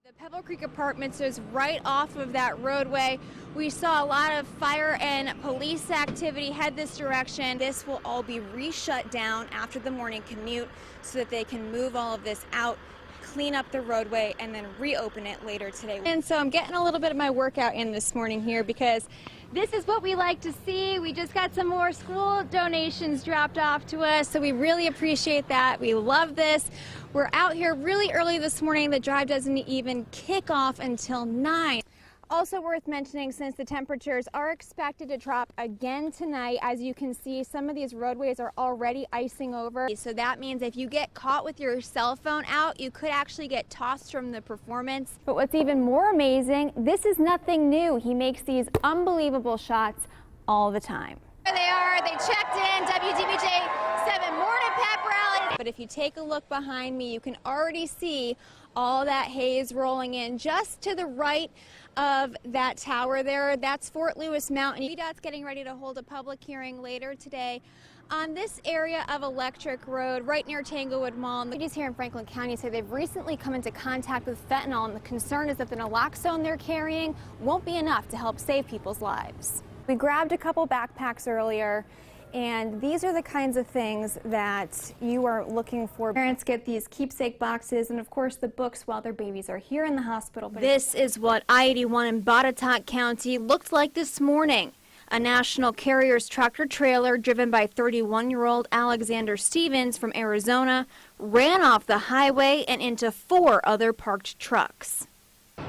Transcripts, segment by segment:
The Pebble Creek Apartments is right off of that roadway. We saw a lot of fire and police activity head this direction. This will all be re-shut down after the morning commute so that they can move all of this out, clean up the roadway, and then reopen it later today. And so I'm getting a little bit of my workout in this morning here because this is what we like to see. We just got some more school donations dropped off to us, so we really appreciate that. We love this. We're out here really early this morning. The drive doesn't even kick off until 9. Also worth mentioning, since the temperatures are expected to drop again tonight, as you can see, some of these roadways are already icing over. So that means if you get caught with your cell phone out, you could actually get tossed from the performance. But what's even more amazing, this is nothing new. He makes these unbelievable shots all the time. There they are. They checked in. WDBJ 7 morning pep rally. But if you take a look behind me, you can already see all that haze rolling in just to the right of that tower there. That's Fort Lewis Mountain. VDOT's getting ready to hold a public hearing later today on this area of Electric Road right near Tanglewood Mall. The ladies here in Franklin County say they've recently come into contact with fentanyl, and the concern is that the naloxone they're carrying won't be enough to help save people's lives. We grabbed a couple backpacks earlier, and these are the kinds of things that you are looking for. Parents get these keepsake boxes and, of course, the books while their babies are here in the hospital. This is what I-81 in Botetourt County looked like this morning. A National Carrier's tractor-trailer driven by 31-year-old Alexander Stevens from Arizona ran off the highway and into 4 other parked trucks.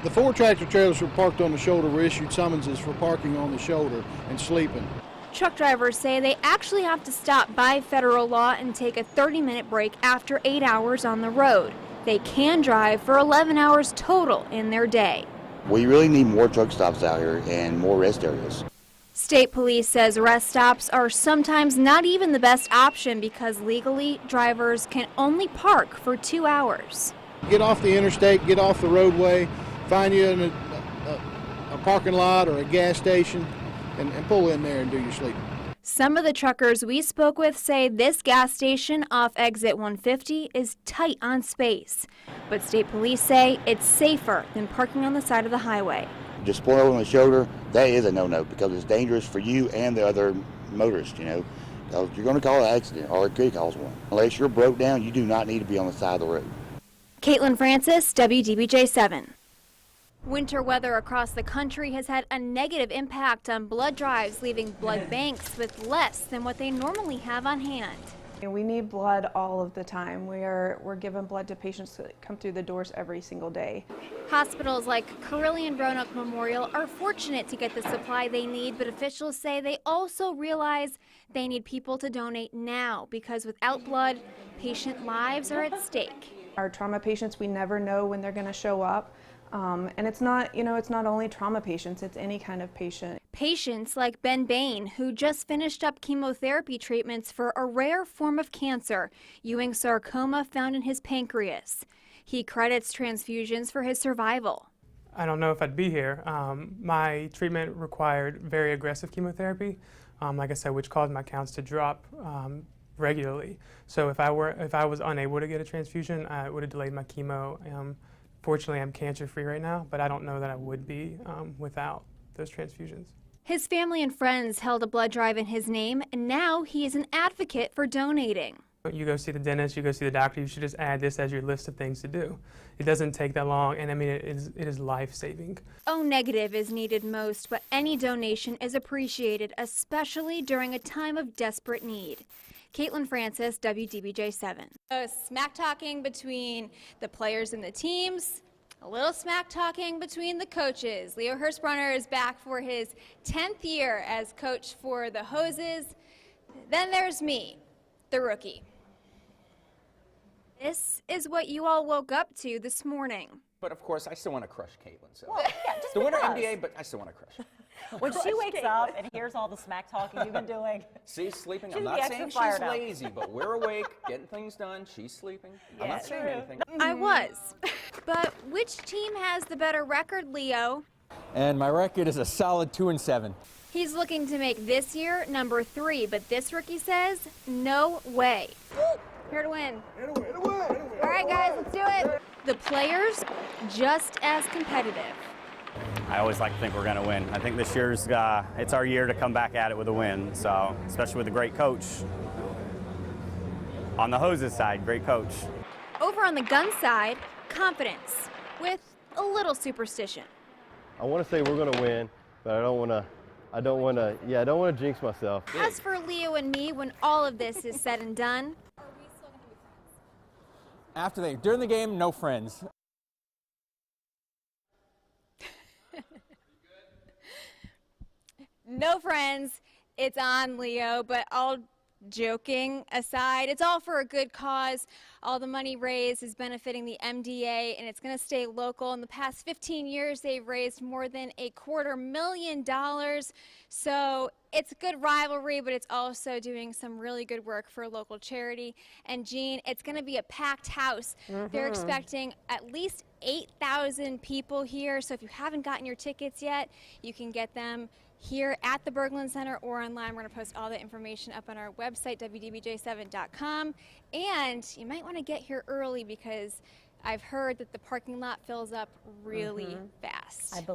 The 4 tractor trailers were parked on the shoulder were issued summonses for parking on the shoulder and sleeping. Truck drivers say they actually have to stop by federal law and take a 30-minute break after 8 hours on the road. They can drive for 11 hours total in their day. We really need more truck stops out here and more rest areas. State police says rest stops are sometimes not even the best option because legally drivers can only park for 2 hours. Get off the interstate, get off the roadway, find you in a parking lot or a gas station, and pull in there and do your sleeping. Some of the truckers we spoke with say this gas station off exit 150 is tight on space. But state police say it's safer than parking on the side of the highway. Just pulling over on the shoulder, that is a no-no because it's dangerous for you and the other motorists, you know. Because you're going to cause an accident or it could cause one. Unless you're broke down, you do not need to be on the side of the road. Caitlin Francis, WDBJ 7. Winter weather across the country has had a negative impact on blood drives, leaving blood banks with less than what they normally have on hand. We need blood all of the time. We're giving blood to patients that come through the doors every single day. Hospitals like Carillion Roanoke Memorial are fortunate to get the supply they need, but officials say they also realize they need people to donate now because without blood, patient lives are at stake. Our trauma patients, we never know when they're going to show up. And it's not, it's not only trauma patients, it's any kind of patient. Patients like Ben Bain, who just finished up chemotherapy treatments for a rare form of cancer, Ewing sarcoma found in his pancreas. He credits transfusions for his survival. I don't know if I'd be here. My treatment required very aggressive chemotherapy, like I said, which caused my counts to drop regularly. So if I was unable to get a transfusion, it would have delayed my chemo. Fortunately, I'm cancer-free right now, but I don't know that I would be without those transfusions. His family and friends held a blood drive in his name, and now he is an advocate for donating. You go see the dentist, you go see the doctor, you should just add this as your list of things to do. It doesn't take that long, and I mean, it is life-saving. O negative is needed most, but any donation is appreciated, especially during a time of desperate need. Caitlin Francis, WDBJ 7. Smack talking between the players and the teams, a little smack talking between the coaches. Leo Hirschbrenner is back for his 10th year as coach for the Hoses. Then there's me, the rookie. This is what you all woke up to this morning. But of course, I still want to crush Caitlin. So. Well, yeah, just the winter NBA, but I still want to crush her. When she wakes up and hears all the smack talking you've been doing. She's sleeping. She's I'm not saying she's lazy, but we're awake, getting things done. She's sleeping. Yeah, I'm not saying anything. I was. But which team has the better record, Leo? And my record is a solid 2-7. He's looking to make this year number 3, but this rookie says, no way. Here to win. All right, guys, let's do it. The players just as competitive. I always like to think we're going to win. I think this year's it's our year to come back at it with a win. So, especially with a great coach. On the hoses side, great coach. Over on the gun side, confidence with a little superstition. I want to say we're going to win, but I don't want to jinx myself. As for Leo and me, when all of this is said and done, During the game, no friends. no friends, it's on, Leo, but all joking aside, it's all for a good cause. All the money raised is benefiting the MDA, and it's going to stay local. In the past 15 years, they've raised more than $250,000. So it's a good rivalry, but it's also doing some really good work for a local charity. And Jean, it's going to be a packed house. They're expecting at least 8,000 people here. So if you haven't gotten your tickets yet, you can get them here at the Berglund Center or online. We're going to post all the information up on our website, WDBJ7.com. And you might want to get here early because I've heard that the parking lot fills up really fast.